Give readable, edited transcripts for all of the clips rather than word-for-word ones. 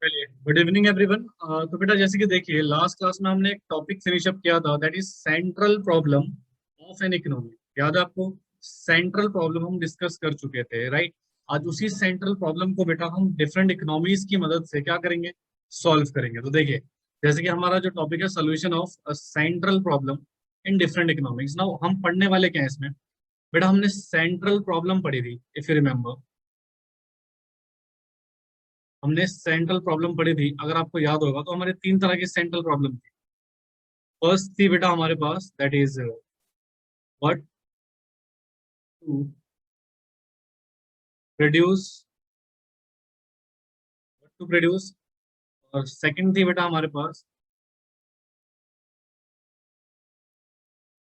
चलिए, good evening everyone. तो बेटा जैसे कि देखिए लास्ट क्लास में हमने एक टॉपिक फिनिश अप किया था, that is central problem of an economy. याद है आपको? सेंट्रल प्रॉब्लम हम डिस्कस कर चुके थे, राइट? आज उसी सेंट्रल प्रॉब्लम को बेटा हम डिफरेंट इकोनॉमीज की मदद से क्या करेंगे, सॉल्व करेंगे। तो देखिए, जैसे कि हमारा जो टॉपिक है solution of central problem in different economics. Now हम पढ़ने वाले क्या है इसमें? बेटा हमने सेंट्रल प्रॉब्लम पढ़ी थी, इफ यू रिमेम्बर। हमने सेंट्रल प्रॉब्लम पढ़ी थी, अगर आपको याद होगा तो हमारे तीन तरह की सेंट्रल प्रॉब्लम थी। फर्स्ट थी बेटा हमारे पास, that is what to produce, what to produce. और सेकंड थी बेटा हमारे पास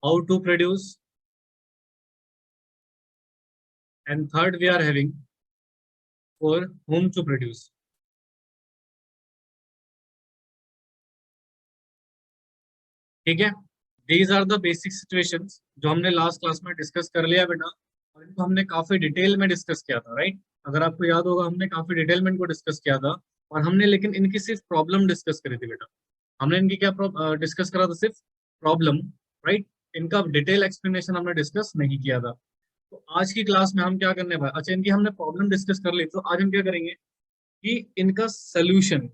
how to produce. And third we are having for whom to produce. ठीक है, these are the basic situations जो हमने लास्ट क्लास में डिस्कस कर लिया बेटा, और इनको हमने काफी डिटेल में डिस्कस किया था, राइट? अगर आपको याद होगा हमने काफी डिटेल में इनको डिस्कस किया था। और हमने लेकिन इनकी सिर्फ प्रॉब्लम डिस्कस करी थी बेटा। हमने इनकी क्या डिस्कस करा था? सिर्फ प्रॉब्लम, राइट? इनका डिटेल एक्सप्लेनेशन हमने डिस्कस नहीं किया था। तो आज की क्लास में हम क्या करने वाले, अच्छा इनकी हमने प्रॉब्लम डिस्कस कर ली, तो आज हम क्या करेंगे कि इनका सोल्यूशन।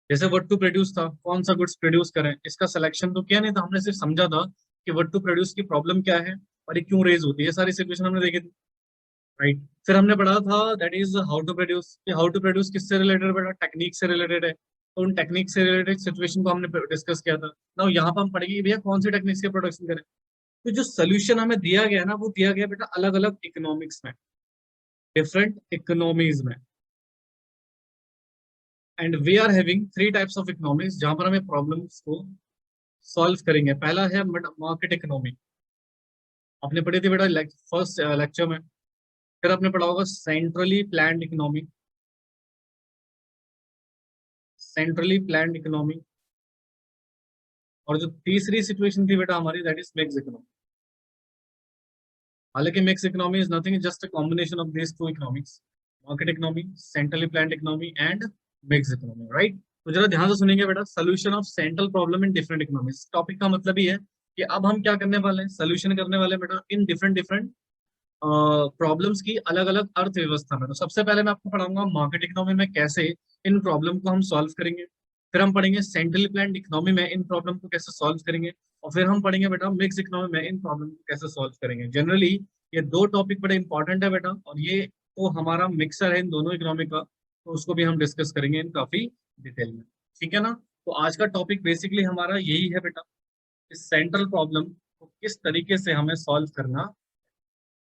जैसे व्हाट टू प्रोड्यूस था, कौन सा गुड्स प्रोड्यूस करें, इसका सिलेक्शन तो किया नहीं था, हमने सिर्फ समझा था कि व्हाट टू प्रोड्यूस की प्रॉब्लम क्या है और ये क्यों रेज होती है। ये सारी सिचुएशन हमने देखी थी, राइट? फिर हमने पढ़ा था that is how to produce. How to produce किससे रिलेटेड बेटा? टेक्निक से रिलेटेड है। तो उन टेक्निक से रिलेटेड सिचुएशन को हमने डिस्कस किया था ना। यहाँ पर हम पढ़ेंगे कि भैया कौन सी टेक्निक्स के प्रोडक्शन करें। तो जो सोल्यूशन हमें दिया गया ना, वो दिया गया बेटा अलग अलग इकोनॉमिक्स में, डिफरेंट इकोनॉमीज में। And we are having three types of economics जहां पर हमें प्रॉब्लम्स को सॉल्व करेंगे। पहला है मार्केट इकोनॉमी, आपने पढ़ी थी बेटा फर्स्ट लेक्चर में। फिर आपने पढ़ा होगा centrally planned economy, centrally planned economy. और जो तीसरी सिचुएशन थी बेटा हमारी, दैट इज मिक्स इकोनॉमी। हालांकि mix economy is nothing, just a combination of these two economics, market economy, centrally planned economy and mix economy, right? तो जरा ध्यान से सुनेंगे बेटा, solution of central problem in different economics. Topic का मतलब ही है कि अब हम क्या करने वाले हैं, सोल्यूशन करने वाले हैं बेटा इन डिफरेंट डिफरेंट प्रॉब्लम्स की अलग अलग अर्थव्यवस्था में। तो सबसे पहले मैं आपको पढ़ाऊंगा मार्केट इकोनॉमी में कैसे इन प्रॉब्लम को हम सॉल्व करेंगे। फिर हम पढ़ेंगे सेंट्रली प्लान्ड इकोनॉमी में इन प्रॉब्लम को कैसे सॉल्व करेंगे। और फिर हम पढ़ेंगे बेटा मिक्स इकोनॉमी में इन प्रॉब्लम को कैसे सॉल्व करेंगे। जनरली ये दो टॉपिक बड़े इंपॉर्टेंट है बेटा, और ये तो हमारा मिक्सर है इन दोनों इकोनॉमी का, तो उसको भी हम डिस्कस करेंगे इन काफी डिटेल में। ठीक है ना? तो आज का टॉपिक बेसिकली हमारा यही है बेटा, इस सेंट्रल प्रॉब्लम को किस तरीके से हमें सॉल्व करना।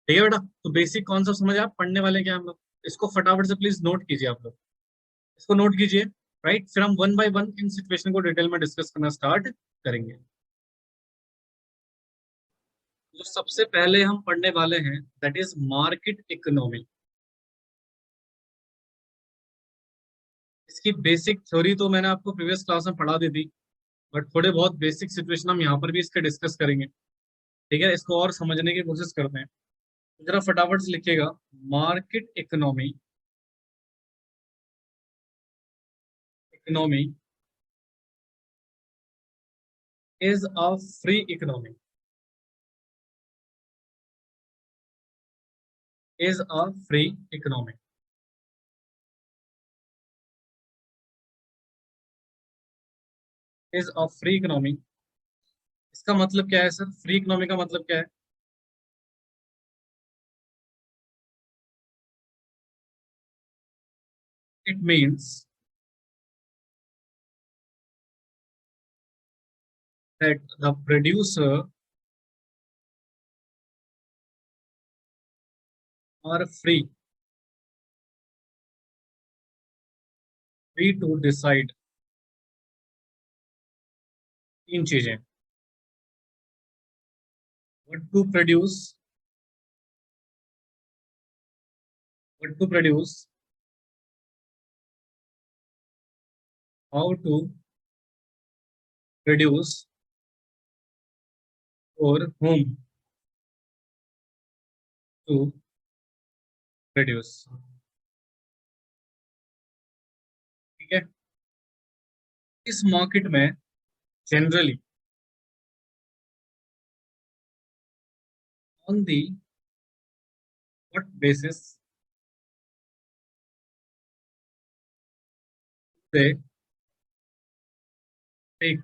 ठीक है बेटा? तो बेसिक कॉन्सेप्ट समझ आप पढ़ने वाले क्या हम लोग, इसको फटाफट से प्लीज नोट कीजिए आप लोग, इसको नोट कीजिए, राइट? फिर हम one by one in situation को डिटेल में डिस्कस करना स्टार्ट करेंगे। जो सबसे पहले हम पढ़ने वाले हैं दैट इज मार्केट इकोनॉमी। इसकी बेसिक थ्योरी तो मैंने आपको प्रीवियस क्लास में पढ़ा दी थी, बट थोड़े बहुत बेसिक सिचुएशन हम यहाँ पर भी इसके डिस्कस करेंगे। ठीक है, इसको और समझने की कोशिश करते हैं। तो जरा फटाफट से लिखिएगा, market economy, economy is a free economy, is a free economy, is a free economy. इसका मतलब क्या है सर? फ्री इकोनॉमी का मतलब क्या है? It means that the producer are free, free to decide तीन चीजें: what to produce, what to produce, how to produce, और whom टू प्रोड्यूस। इस मार्केट में generally on the what basis they take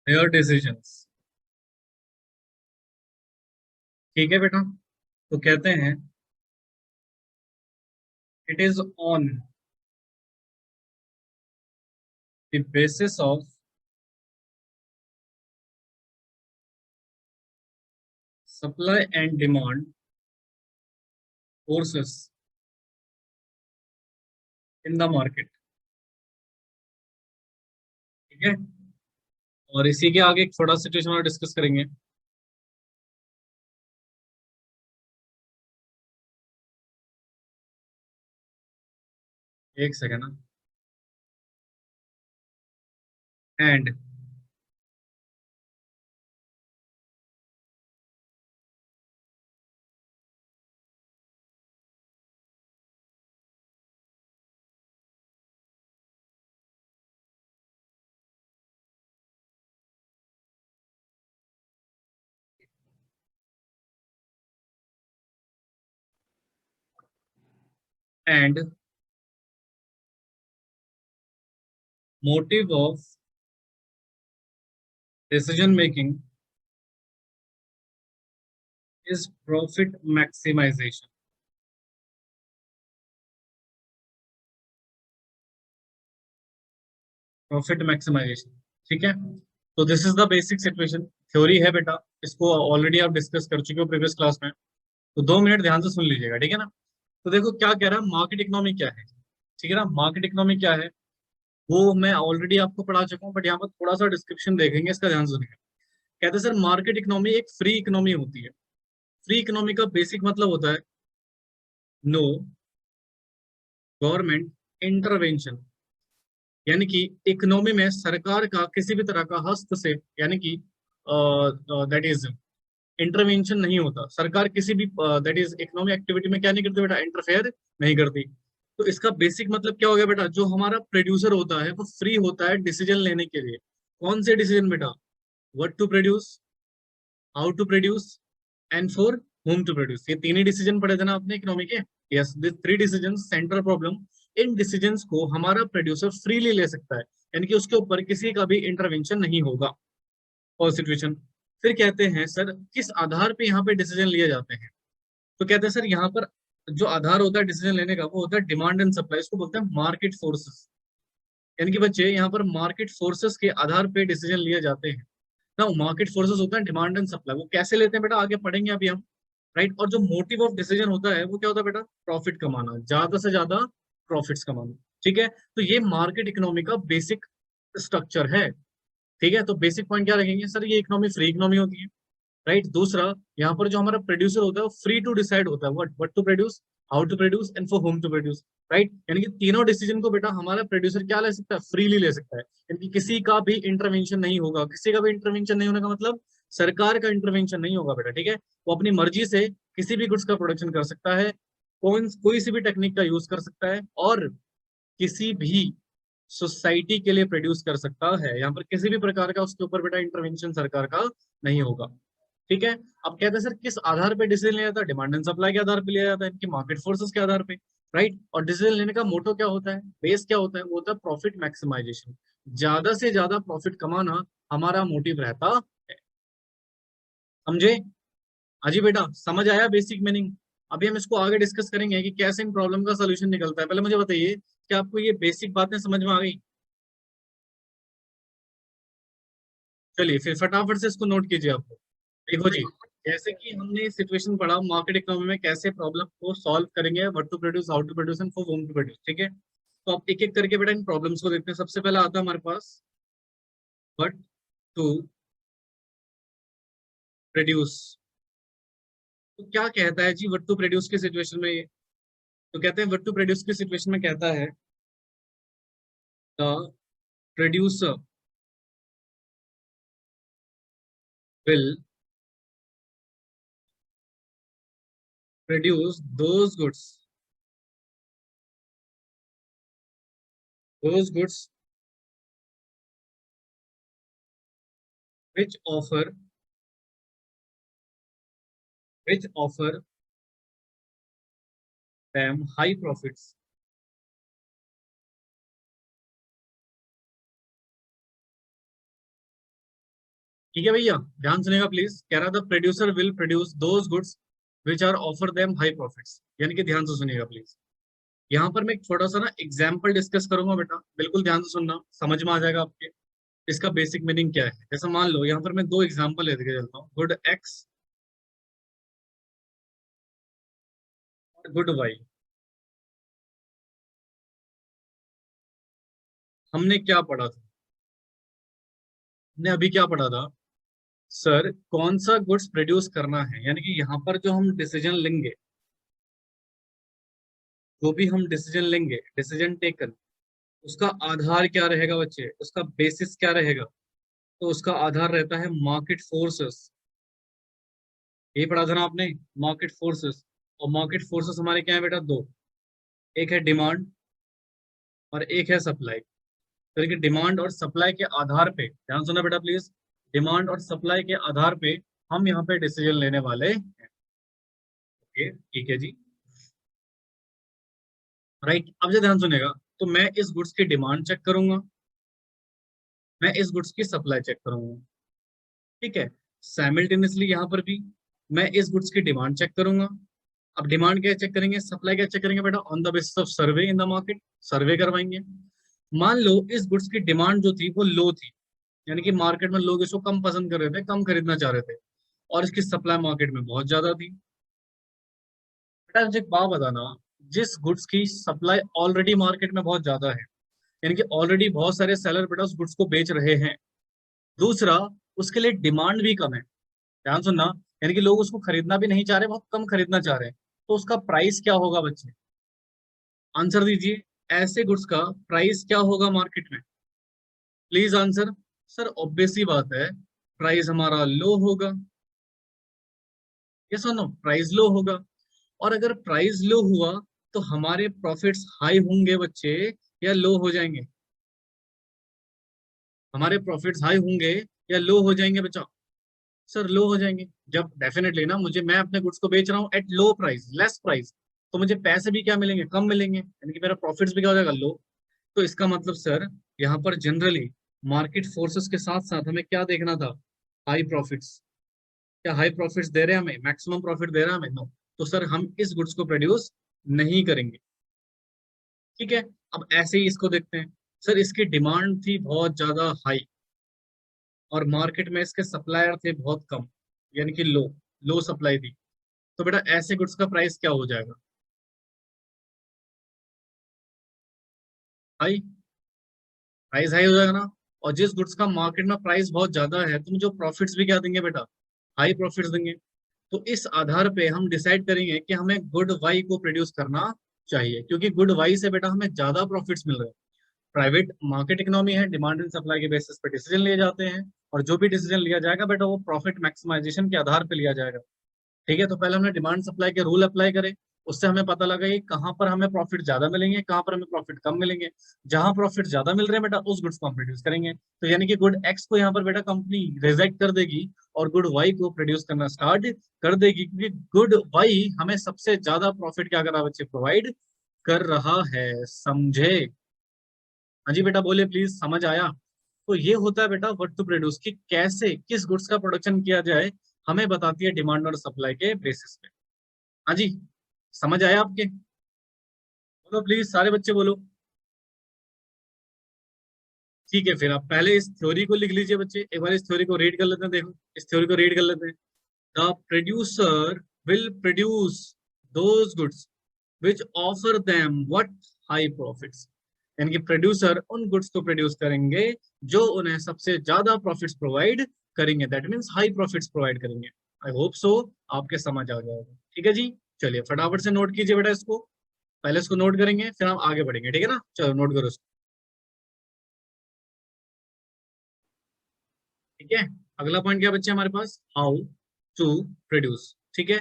their decisions. ठीक है बेटा, तो कहते हैं it is on the basis of supply and demand forces in the market. ठीक है, और इसी के आगे एक थोड़ा सिचुएशन और डिस्कस करेंगे। एक सेकेंड ना। And end motive of decision making is profit maximisation. Profit maximisation, ठीक है। तो this is the basic situation. Theory है बेटा, इसको ऑलरेडी आप डिस्कस कर चुके हो प्रीवियस क्लास में, तो 2 मिनट ध्यान से सुन लीजिएगा, ठीक है ना। तो देखो क्या कह रहा है, मार्केट इकोनॉमी क्या है, ठीक है ना। मार्केट इकोनॉमी क्या है वो मैं ऑलरेडी आपको पढ़ा चुका हूँ, बट यहाँ पर थोड़ा सा डिस्क्रिप्शन देखेंगे, इसका ध्यान से सुनिएगा। कहते हैं सर मार्केट इकोनॉमी एक फ्री इकोनॉमी होती है। फ्री इकोनॉमी का बेसिक मतलब होता है नो गवर्नमेंट इंटरवेंशन, यानी कि इकोनॉमी में सरकार का किसी भी तरह का हस्तक्षेप, यानी कि दैट इज इंटरवेंशन नहीं होता। सरकार किसी भी दैट इज इकोनॉमिक एक्टिविटी में क्या नहीं करती बेटा, इंटरफेयर नहीं करती। तो इसका बेसिक मतलब क्या हो गया बेटा, जो हमारा प्रोड्यूसर होता है वो फ्री होता है डिसीजन लेने के लिए। कौन से डिसीजन बेटा, what to produce, how to produce and for whom to produce. ये तीन ही डिसीजन पढ़े थे ना आपने इकोनॉमी के। Yes, this three decision central problem. In decisions को हमारा प्रोड्यूसर फ्रीली ले सकता है, यानी कि उसके ऊपर किसी का भी इंटरवेंशन नहीं होगा। और सिचुएशन फिर कहते हैं सर किस आधार पे यहाँ पे डिसीजन लिए जाते हैं। तो कहते हैं सर यहाँ पर जो आधार होता है डिसीजन लेने का वो होता है डिमांड एंड सप्लाई, इसको बोलते हैं मार्केट फोर्सेस। यानी कि बच्चे यहाँ पर मार्केट फोर्सेस के आधार पे डिसीजन लिए जाते हैं ना। मार्केट फोर्सेस होता है डिमांड एंड सप्लाई, वो कैसे लेते हैं बेटा आगे पढ़ेंगे अभी हम, राइट। और जो मोटिव ऑफ डिसीजन होता है वो क्या होता है बेटा, प्रॉफिट कमाना, ज्यादा से ज्यादा प्रॉफिट्स कमाना। ठीक है, तो ये मार्केट इकोनॉमी का बेसिक स्ट्रक्चर है। ठीक है, तो बेसिक पॉइंट क्या रखेंगे सर, ये इकोनॉमी फ्री इकोनॉमी होती है, राइट। दूसरा, यहाँ पर जो हमारा प्रोड्यूसर होता है वो फ्री टू डिसाइड होता है what to produce, how to produce and for whom to produce, right. यानी कि तीनों डिसीजन को बेटा हमारा प्रोड्यूसर क्या ले सकता है, फ्रीली ले सकता है। यानी कि किसी का भी इंटरवेंशन नहीं होगा। किसी का भी इंटरवेंशन नहीं होने का मतलब सरकार का इंटरवेंशन नहीं होगा बेटा, ठीक है। वो अपनी मर्जी से किसी भी गुड्स का प्रोडक्शन कर सकता है, कौन कोई सी भी टेक्निक का यूज कर सकता है, और किसी भी सोसाइटी के लिए प्रोड्यूस कर सकता है। यहाँ पर किसी भी प्रकार का उसके ऊपर बेटा इंटरवेंशन सरकार का नहीं होगा। ठीक है, अब कहते हैं सर किस आधार पे डिसीजन लिया जाता है, डिमांड एंड सप्लाई के आधार पे लिया जाता है, इनकी मार्केट फोर्सेस के आधार पे, राइट। और डिसीजन लेने का मोटो क्या होता है, बेस क्या होता है, वो होता है प्रॉफिट मैक्सिमाइजेशन। ज्यादा से ज्यादा प्रॉफिट कमाना हमारा मोटिव रहता है। समझे, अजी बेटा समझ आया बेसिक मीनिंग। अभी हम इसको आगे डिस्कस करेंगे कि कैसे इन प्रॉब्लम का सोल्यूशन निकलता है। पहले मुझे बताइए कि आपको ये बेसिक बातें समझ में आ गई। चलिए फिर फटाफट से इसको नोट कीजिए आपको। देखो जी, जैसे कि हमने सिचुएशन पढ़ा मार्केट इकोनॉमी में कैसे प्रॉब्लम को सॉल्व करेंगे, what to produce, how to produce and for whom to produce, ठीक है। तो आप एक एक करके बेटा इन प्रॉब्लम्स को देखते हैं। सबसे पहला आता है हमारे पास व्हाट टू प्रोड्यूस। तो क्या कहता है जी व्हाट टू प्रोड्यूस की सिचुएशन में ये, तो कहते हैं व्हाट टू प्रोड्यूस की सिचुएशन में कहता है the producer will produce those goods those goods which offer them high profits. ठीक है भैया, ध्यान सुनेगा प्लीज। कह रहा था producer will produce those goods which are offer them high profits, यानी कि ध्यान से सुनिएगा प्लीज। यहाँ पर मैं एक छोटा सा ना एग्जाम्पल डिस्कस करूंगा बेटा, बिल्कुल ध्यान से सुनना, समझ में आ जाएगा आपके इसका बेसिक मीनिंग क्या है। जैसा मान लो यहाँ पर मैं दो एग्जाम्पल लेके चलता हूँ, गुड एक्स और गुड वाई। हमने क्या पढ़ा था, हमने अभी क्या पढ़ा था सर, कौन सा गुड्स प्रोड्यूस करना है, यानी कि यहाँ पर जो हम डिसीजन लेंगे, जो भी हम डिसीजन लेंगे, डिसीजन टेकन, उसका आधार क्या रहेगा बच्चे, उसका बेसिस क्या रहेगा? तो उसका आधार रहता है मार्केट फोर्सेस। ये पढ़ा था ना आपने, मार्केट फोर्सेस। और मार्केट फोर्सेस हमारे क्या है बेटा, दो, एक है डिमांड और एक है सप्लाई। तो देखिए डिमांड और सप्लाई के आधार पे, ध्यान सुना बेटा प्लीज, डिमांड और सप्लाई के आधार पे हम यहाँ पे डिसीजन लेने वाले हैं। ओके ठीक है जी, राइट। अब जो ध्यान सुनेगा, तो मैं इस गुड्स की डिमांड चेक करूंगा, मैं इस गुड्स की सप्लाई चेक करूंगा, ठीक है। साइमल्टेनियसली यहाँ पर भी मैं इस गुड्स की डिमांड चेक करूंगा। अब डिमांड क्या चेक करेंगे, सप्लाई क्या चेक करेंगे बेटा, on the basis of survey in the market, survey करवाएंगे। मान लो इस गुड्स की डिमांड जो थी वो लो थी, यानी कि मार्केट में लोग इसको कम पसंद कर रहे थे, कम खरीदना चाह रहे थे, और इसकी सप्लाई मार्केट में बहुत ज्यादा थी। बेटा मुझे एक बात बताना, जिस गुड्स की सप्लाई ऑलरेडी मार्केट में बहुत ज्यादा है, यानी कि ऑलरेडी बहुत सारे सेलर बेटा उस गुड्स को बेच रहे हैं, दूसरा उसके लिए डिमांड भी कम है, ध्यान सुनना, यानी कि लोग उसको खरीदना भी नहीं चाह रहे, बहुत कम खरीदना चाह रहे हैं, तो उसका प्राइस क्या होगा बच्चे, आंसर दीजिए। ऐसे गुड्स का प्राइस क्या होगा मार्केट में, प्लीज आंसर। सर ऑब्वियस सी बात है, प्राइस हमारा लो होगा, ये सुनो प्राइस लो होगा। और अगर प्राइस लो हुआ तो हमारे प्रॉफिट्स हाई होंगे बच्चे या लो हो जाएंगे, हमारे प्रॉफिट्स हाई होंगे या लो हो जाएंगे बच्चा? सर लो हो जाएंगे। जब डेफिनेटली ना, मुझे, मैं अपने गुड्स को बेच रहा हूँ at low price, less price, तो मुझे पैसे भी क्या मिलेंगे, कम मिलेंगे, यानी कि मेरा प्रॉफिट्स भी क्या हो जाएगा, लो। तो इसका मतलब सर यहाँ पर जनरली मार्केट फोर्सेस के साथ साथ हमें क्या देखना था, हाई प्रॉफिट्स। क्या हाई प्रॉफिट्स दे रहे हैं हमें, मैक्सिमम प्रॉफिट दे रहा है हमें, नो। तो सर हम इस गुड्स को प्रोड्यूस नहीं करेंगे, ठीक है। अब ऐसे ही इसको देखते हैं, सर इसकी डिमांड थी बहुत ज्यादा हाई और मार्केट में इसके सप्लायर थे बहुत कम, यानी कि लो, लो सप्लाई थी, तो बेटा ऐसे गुड्स का प्राइस क्या हो जाएगा, हाई, प्राइस हाई हो जाएगा ना। और जिस गुड्स का मार्केट में प्राइस बहुत ज्यादा है, तो मुझे प्रॉफिट्स भी क्या देंगे बेटा, हाई प्रॉफिट्स देंगे। तो इस आधार पे हम डिसाइड करेंगे कि हमें गुड वाई को प्रोड्यूस करना चाहिए, क्योंकि गुड वाई से बेटा हमें ज्यादा प्रॉफिट्स मिल रहे हैं। प्राइवेट मार्केट इकोनॉमी है, डिमांड एंड सप्लाई के बेसिस पे डिसीजन लिए जाते हैं, और जो भी डिसीजन लिया जाएगा बेटा वो प्रॉफिट मैक्सिमाइजेशन के आधार पे लिया जाएगा, ठीक है। तो पहले हमने डिमांड सप्लाई के रूल अप्लाई करे, उससे हमें पता लगा कि कहाँ पर हमें प्रॉफिट ज्यादा मिलेंगे, कहाँ पर हमें प्रॉफिट कम मिलेंगे। जहां प्रॉफिट ज्यादा मिल रहे हैं बेटा उस गुड्स को हम प्रोड्यूस करेंगे, तो यानी कि गुड एक्स को यहाँ पर बेटा कंपनी रिजेक्ट कर देगी और गुड वाई को प्रोड्यूस करना स्टार्ट कर देगी, क्योंकि गुड वाई हमें सबसे ज्यादा प्रॉफिट क्या कर रहा है बच्चे, प्रोवाइड कर रहा है, समझे? हाँ जी बेटा बोले प्लीज, समझ आया? तो ये होता है बेटा व्हाट टू प्रोड्यूस, कि कैसे किस गुड्स का प्रोडक्शन किया जाए, हमें बताती है डिमांड और सप्लाई के बेसिस पे। हाँ जी, समझ आया आपके? बोलो प्लीज सारे बच्चे बोलो। ठीक है, फिर आप पहले इस थ्योरी को लिख लीजिए बच्चे, एक बार इस थ्योरी को रीड कर लेते हैं, देखो इस थ्योरी को रीड कर लेते हैं। The producer will produce those goods which offer them what, high profits, यानी कि प्रोड्यूसर उन गुड्स को प्रोड्यूस करेंगे जो उन्हें सबसे ज्यादा प्रॉफिट्स प्रोवाइड करेंगे, that means high profits provide करेंगे। आई होप सो आपके समझ आ जाएगा, ठीक है जी। चलिए फटाफट से नोट कीजिए बेटा इसको, पहले इसको नोट करेंगे फिर हम आगे बढ़ेंगे, ठीक है ना, चलो नोट करो इसको। ठीक है, अगला पॉइंट क्या बच्चे हमारे पास, हाउ टू प्रोड्यूस, ठीक है,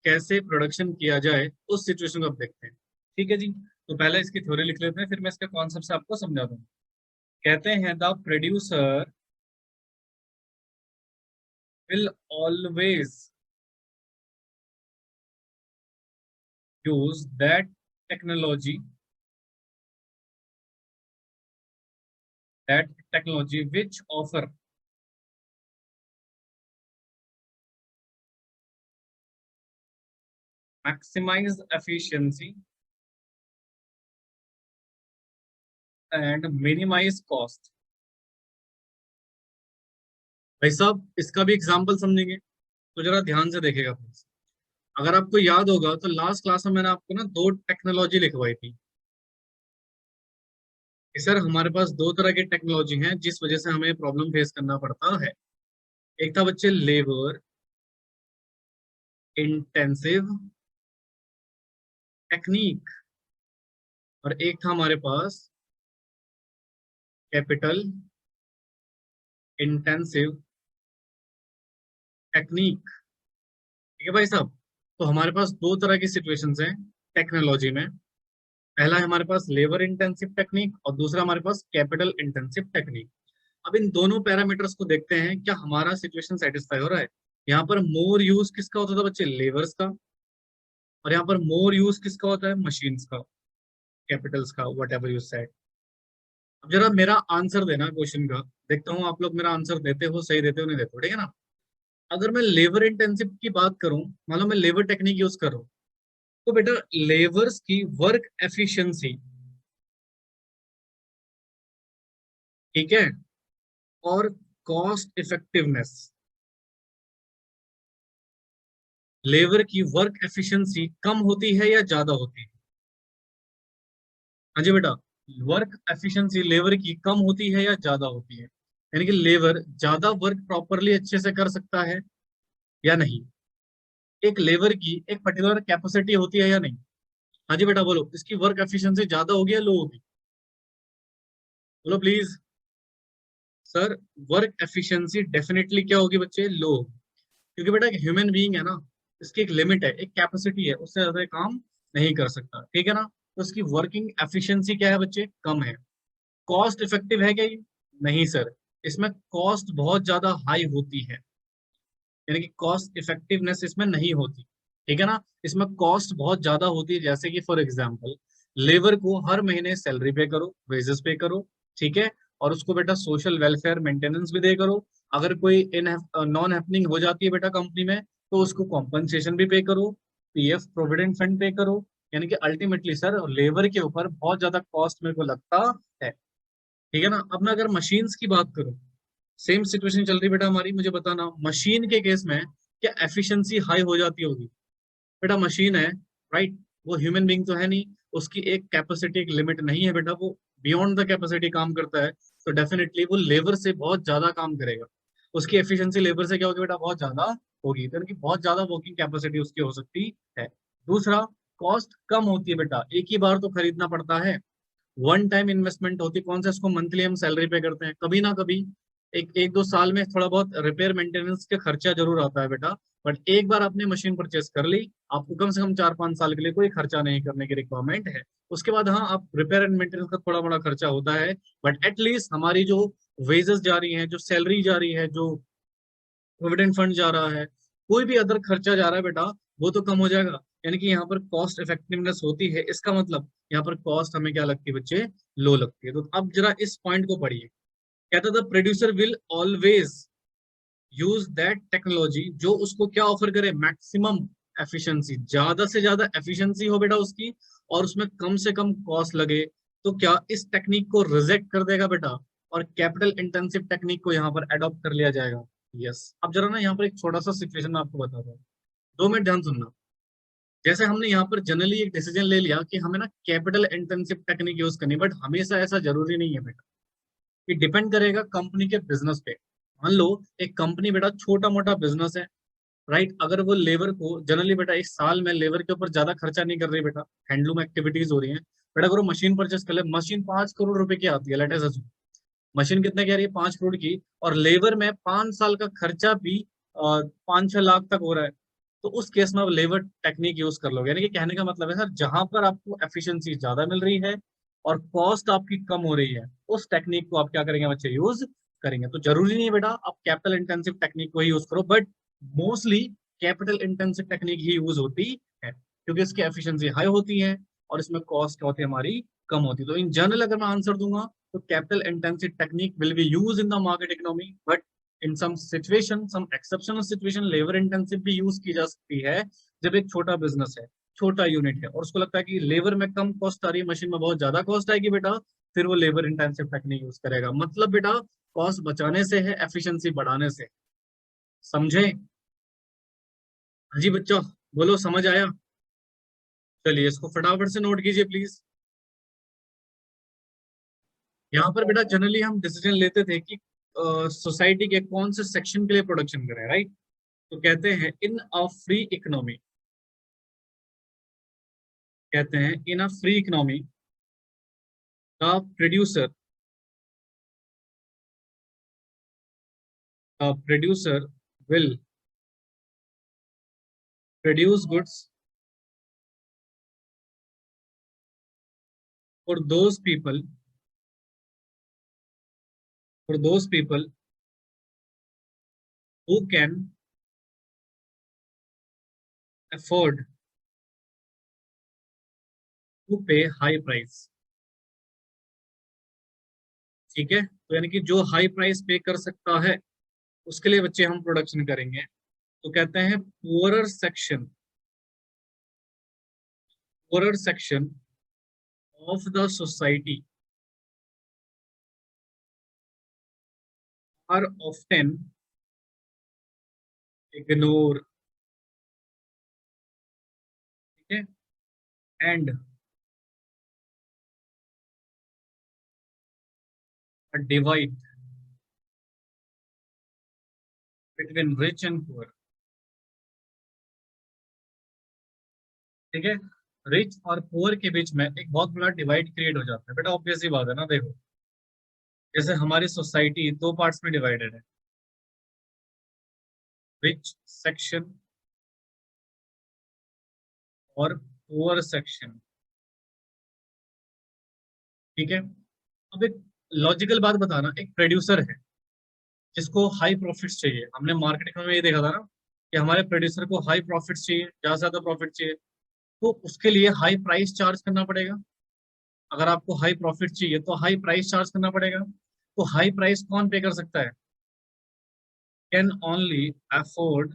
कैसे प्रोडक्शन किया जाए उस सिचुएशन को अब देखते हैं, ठीक है जी। तो पहले इसकी थ्योरी लिख लेते हैं, फिर मैं इसके कॉन्सेप्ट से आपको समझा दूँ। कहते हैं the producer will always use that technology which offer maximize efficiency and minimize cost। भाई साहब इसका भी एग्जांपल समझेंगे तो जरा ध्यान से देखिएगा प्लीज। अगर आपको याद होगा तो लास्ट क्लास में मैंने आपको ना दो टेक्नोलॉजी लिखवाई थी कि सर हमारे पास दो तरह की टेक्नोलॉजी हैं जिस वजह से हमें प्रॉब्लम फेस करना पड़ता है। एक था बच्चे लेबर इंटेंसिव टेक्निक और एक था हमारे पास कैपिटल इंटेंसिव टेक्निक। ठीक है भाई साहब, तो हमारे पास दो तरह की सिचुएशंस हैं टेक्नोलॉजी में। पहला है हमारे पास लेबर इंटेंसिव टेक्निक और दूसरा हमारे पास कैपिटल इंटेंसिव टेक्निक। अब इन दोनों पैरामीटर्स को देखते हैं क्या हमारा सिचुएशन सेटिस्फाई हो रहा है। यहाँ पर मोर यूज किसका होता था बच्चे, लेबर्स का, और यहाँ पर मोर यूज किसका होता है, मशीन्स का, कैपिटल्स का, वट एवर यू सेड। अब जरा मेरा आंसर देना क्वेश्चन का, देखता हूँ आप लोग मेरा आंसर देते हो, सही देते हो नहीं देते हो, ठीक है ना। अगर मैं लेबर इंटेंसिव की बात करूं, मान लो मैं लेबर टेक्निक यूज कर रहा हूं, तो बेटा लेबर्स की वर्क एफिशिएंसी, ठीक है, और कॉस्ट इफेक्टिवनेस, लेबर की वर्क एफिशिएंसी कम होती है या ज्यादा होती है। हाँ जी बेटा, वर्क एफिशिएंसी लेबर की कम होती है या ज्यादा होती है, यानी कि लेबर ज्यादा वर्क प्रॉपरली अच्छे से कर सकता है या नहीं। एक लेबर की एक पर्टिकुलर कैपेसिटी होती है या नहीं। हाँ जी बेटा बोलो, इसकी वर्क एफिशिएंसी ज्यादा होगी या लो होगी, बोलो please. Sir work efficiency definitely क्या होगी बच्चे, लो, क्योंकि बेटा एक ह्यूमन बीइंग है ना, इसकी एक लिमिट है, एक कैपेसिटी है, उससे ज्यादा काम नहीं कर सकता, ठीक है ना। तो इसकी वर्किंग एफिशिएंसी क्या है बच्चे, कम है। कॉस्ट इफेक्टिव है क्या ये, नहीं सर, इसमें कॉस्ट बहुत ज्यादा हाई होती है, यानी कि कॉस्ट इफेक्टिवनेस इसमें नहीं होती, ठीक है ना। इसमें कॉस्ट बहुत ज्यादा होती है, जैसे कि फॉर एग्जांपल लेबर को हर महीने सैलरी पे करो, वेजेस पे करो, ठीक है, और उसको बेटा सोशल वेलफेयर मेंटेनेंस भी दे करो। अगर कोई इन नॉन हैपनिंग हो जाती है बेटा कंपनी में, तो उसको कॉम्पनसेशन भी पे करो, पीएफ प्रोविडेंट फंड पे करो। यानी कि अल्टीमेटली सर लेबर के ऊपर बहुत ज्यादा कॉस्ट मेरे को लगता है, ठीक है ना। अब मैं अगर मशीन्स की बात करूं, सेम सिचुएशन चल रही बेटा हमारी, मुझे बताना मशीन के केस में क्या एफिशिएंसी हाई हो जाती होगी। बेटा मशीन है, राइट, वो ह्यूमन बीइंग तो है नहीं, उसकी एक कैपेसिटी, एक लिमिट नहीं है बेटा, वो बियॉन्ड द कैपेसिटी काम करता है। तो डेफिनेटली वो लेबर से बहुत ज्यादा काम करेगा, उसकी एफिशिएंसी लेबर से क्या होगी बेटा, बहुत ज्यादा होगी, तो यानी कि बहुत ज्यादा वर्किंग कैपेसिटी उसकी हो सकती है। दूसरा, कॉस्ट कम होती है बेटा, एक ही बार तो खरीदना पड़ता है, वन टाइम इन्वेस्टमेंट होती है। कौन सा, इसको मंथली हम सैलरी पे करते हैं, कभी ना कभी एक एक दो साल में थोड़ा बहुत रिपेयर मेंटेनेंस का खर्चा जरूर आता है बेटा, बट एक बार आपने मशीन परचेस कर ली, आपको कम से कम 4-5 साल के लिए कोई खर्चा नहीं करने की रिक्वायरमेंट है। उसके बाद हाँ, आप रिपेयर एंड मेंटेनेंस का थोड़ा बड़ा खर्चा होता है, बट एटलीस्ट हमारी जो वेजेस जा रही है, जो सैलरी जा रही है, जो प्रोविडेंट फंड जा रहा है, कोई भी अदर खर्चा जा रहा है बेटा, वो तो कम हो जाएगा। यानी कि यहाँ पर कॉस्ट इफेक्टिवनेस होती है, इसका मतलब यहाँ पर कॉस्ट हमें क्या लगती है बच्चे, लो लगती है। तो अब जरा इस पॉइंट को पढ़िए, कहता था producer will always use that technology जो उसको क्या ऑफर करे, मैक्सिमम एफिशिएंसी, ज्यादा से ज्यादा एफिशिएंसी हो बेटा उसकी, और उसमें कम से कम कॉस्ट लगे। तो क्या इस टेक्निक को रिजेक्ट कर देगा बेटा, और कैपिटल इंटेंसिव टेक्निक को यहाँ पर अडॉप्ट कर लिया जाएगा। यस, अब जरा ना यहाँ पर एक छोटा सा सिचुएशन मैं आपको बताता हूँ, 2 मिनट ध्यान सुनना। जैसे हमने यहाँ पर जनरली एक डिसीजन ले लिया कि हमें ना कैपिटल इंटेंसिव टेक्निक यूज करनी, बट हमेशा ऐसा जरूरी नहीं है बेटा, ये डिपेंड करेगा कंपनी के बिजनेस पे। मान लो एक कंपनी बेटा छोटा मोटा बिजनेस है, राइट, अगर वो लेबर को जनरली बेटा इस साल में लेबर के ऊपर ज्यादा खर्चा नहीं कर रही बेटा, हैंडलूम एक्टिविटीज हो रही है, बेटा अगर वो मशीन परचेस कर ले, मशीन 5 करोड़ रुपए की आती है, लेट अस अज्यूम मशीन कितने की आ रही है, 5 करोड़ की, और लेबर में 5 साल का खर्चा भी 5-6 लाख तक हो रहा है, तो उस केस में आप लेबर टेक्निक यूज कर लोगे। यानी कि कहने का मतलब है सर, जहां पर आपको एफिशिएंसी ज्यादा मिल रही है और कॉस्ट आपकी कम हो रही है, उस टेक्निक को आप क्या करेंगे बच्चे, यूज करेंगे। तो जरूरी नहीं है बेटा आप कैपिटल इंटेंसिव टेक्निक को ही यूज करो, but mostly capital intensive technique he use होती है, क्योंकि इसकी एफिशिएंसी हाई होती है और इसमें कॉस्ट क्या होती है हमारी, कम होती है। तो इन जनरल अगर मैं आंसर दूंगा तो capital intensive technique will be use in the market economy, but in some situation, some exceptional situation, labour intensive भी यूज की जा सकती है। जब एक छोटा बिजनेस है, छोटा यूनिट है और उसको लगता है कि लेबर में कम कॉस्ट आ रही है, मशीन में बहुत ज्यादा कॉस्ट आएगी बेटा, फिर वो लेबर इंटेंसिव टेक्निक यूज करेगा। मतलब बेटा कॉस्ट बचाने से है, एफिशिएंसी बढ़ाने से। समझे? हाँ जी बच्चों, बोलो समझ आया? चलिए इसको फटाफट से नोट कीजिए प्लीज। यहाँ पर बेटा जनरली हम डिसीजन लेते थे कि सोसाइटी के कौन से सेक्शन के लिए प्रोडक्शन करें, राइट? तो कहते हैं इन अ फ्री इकोनॉमी, कहते हैं in a free economy the producer, producer will produce goods for those people, for those people who can afford to pay high price। ठीक है, तो यानी कि जो हाई प्राइस पे कर सकता है उसके लिए बच्चे हम प्रोडक्शन करेंगे। तो कहते हैं poorer section, poorer section of the society are often ignore, ठीक है, and divide between rich and poor. ठीक है, रिच और पुअर के बीच में एक बहुत बड़ा डिवाइड क्रिएट हो जाता है बेटा। ऑब्वियस ही बात है ना, देखो जैसे हमारी सोसाइटी दो पार्ट्स में डिवाइडेड है, रिच सेक्शन और पुअर सेक्शन। ठीक है, अब एक लॉजिकल बात बताना, एक प्रोड्यूसर है जिसको हाई प्रॉफिट्स चाहिए। हमने मार्केट में ये देखा था ना कि हमारे प्रोड्यूसर को हाई प्रॉफिट्स चाहिए, ज्यादा से ज्यादा प्रॉफिट चाहिए, तो उसके लिए हाई प्राइस चार्ज करना पड़ेगा। अगर आपको हाई प्रॉफिट चाहिए तो हाई प्राइस चार्ज करना पड़ेगा। तो हाई प्राइस कौन पे कर सकता है? कैन ओनली अफोर्ड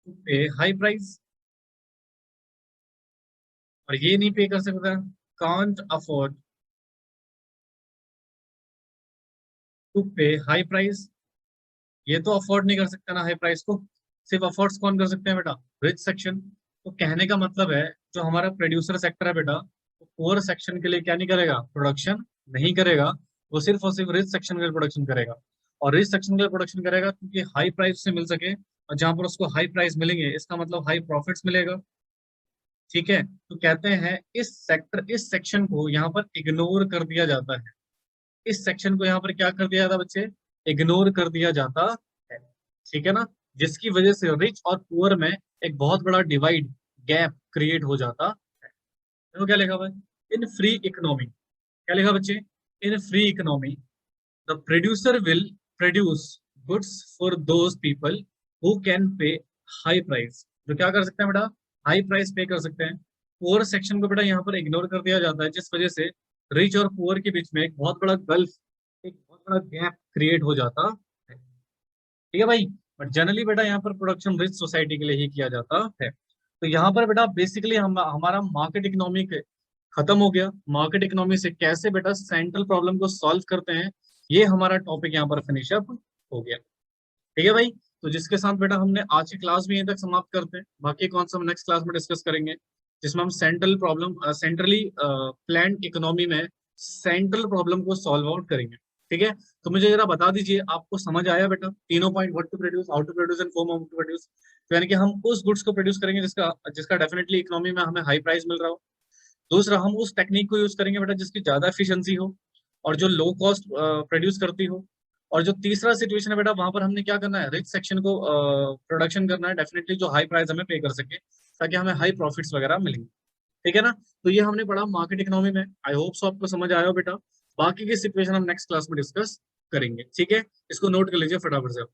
टू पे हाई प्राइस। और ये नहीं पे कर सकता, कांट अफोर्ड टू पे हाई प्राइस। ये तो अफोर्ड नहीं कर सकता ना हाई प्राइस को। सिर्फ अफोर्ड कौन कर सकते हैं बेटा? Rich section. तो कहने का मतलब है जो हमारा प्रोड्यूसर सेक्टर है बेटा, वो पुअर सेक्शन के लिए क्या नहीं करेगा, प्रोडक्शन नहीं करेगा। वो सिर्फ और सिर्फ रिच सेक्शन के लिए प्रोडक्शन करेगा। और रिच सेक्शन के लिए प्रोडक्शन करेगा क्योंकि हाई प्राइस से मिल सके, और जहां पर उसको हाई प्राइस मिलेंगे इसका मतलब हाई प्रॉफिट्स मिलेगा। ठीक है, तो कहते हैं इस सेक्टर, इस सेक्शन को यहाँ पर इग्नोर कर दिया जाता है। इस सेक्शन को यहाँ पर क्या कर दिया जाता है बच्चे? इग्नोर कर दिया जाता है। ठीक है ना, जिसकी वजह से रिच और पुअर में एक बहुत बड़ा डिवाइड, गैप क्रिएट हो जाता है। तो क्या लिखा हुआ है? इन फ्री इकोनॉमी, क्या लिखा बच्चे? In free economy the producer will produce goods for those people who can pay high price. जो क्या कर सकते हैं बेटा? हाई प्राइस पे कर सकते हैं। पुअर सेक्शन को बेटा यहाँ पर इग्नोर कर दिया जाता है, जिस वजह से रिच और पुअर के बीच में एक बहुत बड़ा गल्फ, एक बहुत बड़ा गैप क्रिएट हो जाता है। ठीक है भाई, बट जनरली बेटा यहाँ पर प्रोडक्शन रिच सोसाइटी के लिए ही किया जाता है। तो यहाँ पर बेटा बेसिकली हमारा मार्केट इकोनॉमी खत्म हो गया। मार्केट इकोनॉमी से कैसे बेटा सेंट्रल प्रॉब्लम को सॉल्व करते हैं, ये हमारा टॉपिक यहाँ पर फिनिश अप हो गया। ठीक है भाई, तो जिसके साथ बेटा हमने आज की क्लास भी यहीं तक समाप्त करते हैं। बाकी कौन सा हम नेक्स्ट क्लास में डिस्कस करेंगे, जिसमें हम central problem, centrally planned economy में सेंट्रल प्रॉब्लम को सॉल्व आउट करेंगे। ठीक है, तो मुझे जरा बता दीजिए आपको समझ आया बेटा तीनों point? What to produce, how to produce and for whom how to produce. तो यानी कि हम उस गुड्स को प्रोड्यूस करेंगे जिसका जिसका डेफिनेटली इकोनॉमी में हमें हाई प्राइस मिल रहा हो। दूसरा, हम उस टेक्निक को यूज करेंगे बेटा जिसकी ज्यादा एफिशिएंसी हो और जो लो कॉस्ट प्रोड्यूस करती हो। और जो तीसरा सिचुएशन है बेटा, वहां पर हमने क्या करना है, रिच सेक्शन को प्रोडक्शन करना है डेफिनेटली, जो हाई प्राइस हमें पे कर सके ताकि हमें हाई प्रॉफिट्स वगैरह मिलेंगे। ठीक है ना। तो ये हमने पढ़ा मार्केट इकोनॉमी में, आई होप सो आपको समझ आया हो बेटा। बाकी की सिचुएशन हम नेक्स्ट क्लास में डिस्कस करेंगे। ठीक है, इसको नोट कर लीजिए फटाफट से आप।